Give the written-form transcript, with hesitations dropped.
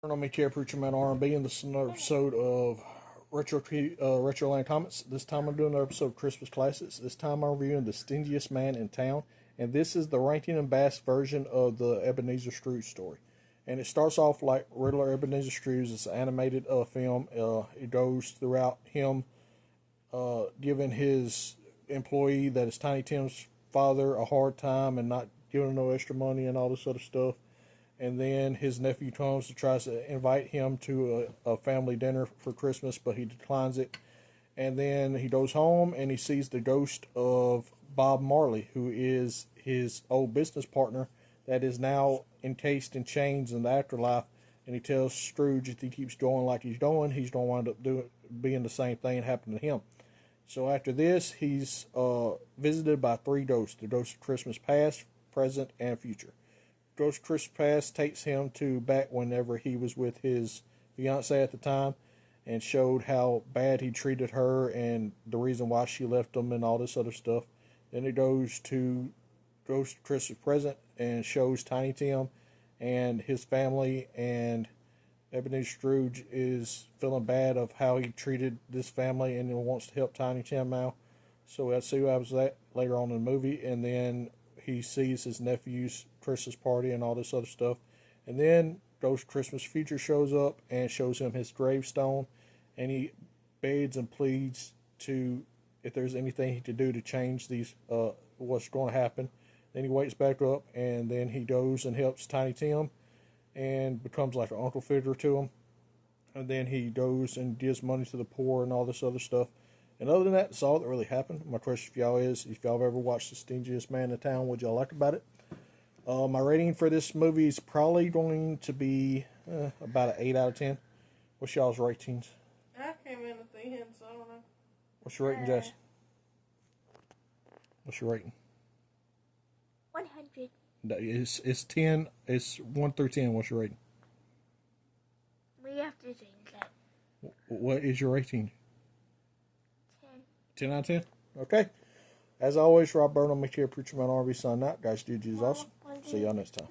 On me, Chair Preacher Man R&B, and this is another episode of Retroland Comments. This time I'm doing another episode of Christmas Classics. This time I'm reviewing The Stingiest Man in Town, and this is the Rankin and Bass version of the Ebenezer Scrooge story. And it starts off like regular Ebenezer Scrooge. It's an animated film. It goes throughout him giving his employee, that is Tiny Tim's father, a hard time and not giving him no extra money and all this other stuff. And then his nephew comes and tries to invite him to a family dinner for Christmas, but he declines it. And then he goes home and he sees the ghost of Bob Marley, who is his old business partner that is now encased in chains in the afterlife. And he tells Scrooge if he keeps going like he's going, he's going to wind up being the same thing happened to him. So after this, he's visited by three ghosts: the ghost of Christmas past, present, and future. Ghost Christmas Past takes him to back whenever he was with his fiancée at the time, and showed how bad he treated her and the reason why she left him and all this other stuff. Then it goes to Ghost Christmas Present and shows Tiny Tim and his family, and Ebenezer Scrooge is feeling bad of how he treated this family and wants to help Tiny Tim now. So we'll see what happens to that later on in the movie. And then he sees his nephew's Christmas party and all this other stuff. And then Ghost Christmas Future shows up and shows him his gravestone, and he begs and pleads to, if there's anything he could do to change these what's going to happen. Then he wakes back up, and then he goes and helps Tiny Tim and becomes like an uncle figure to him. And then he goes and gives money to the poor and all this other stuff. And other than that, that's all that really happened. My question for y'all is, if y'all have ever watched The Stingiest Man in Town, what y'all like about it? My rating for this movie is probably going to be about an 8 out of 10. What's y'all's ratings? I came in at the end, so I don't know. What's your rating, Jess? What's your rating? 100. It's 10. It's 1 through 10. What's your rating? We have to change that. What is your rating? 10. 10 out of 10? Okay. As always, Rob Burnham, make sure Preacher Man RV sign out. Guys, dude, Jesus awesome. See y'all next time.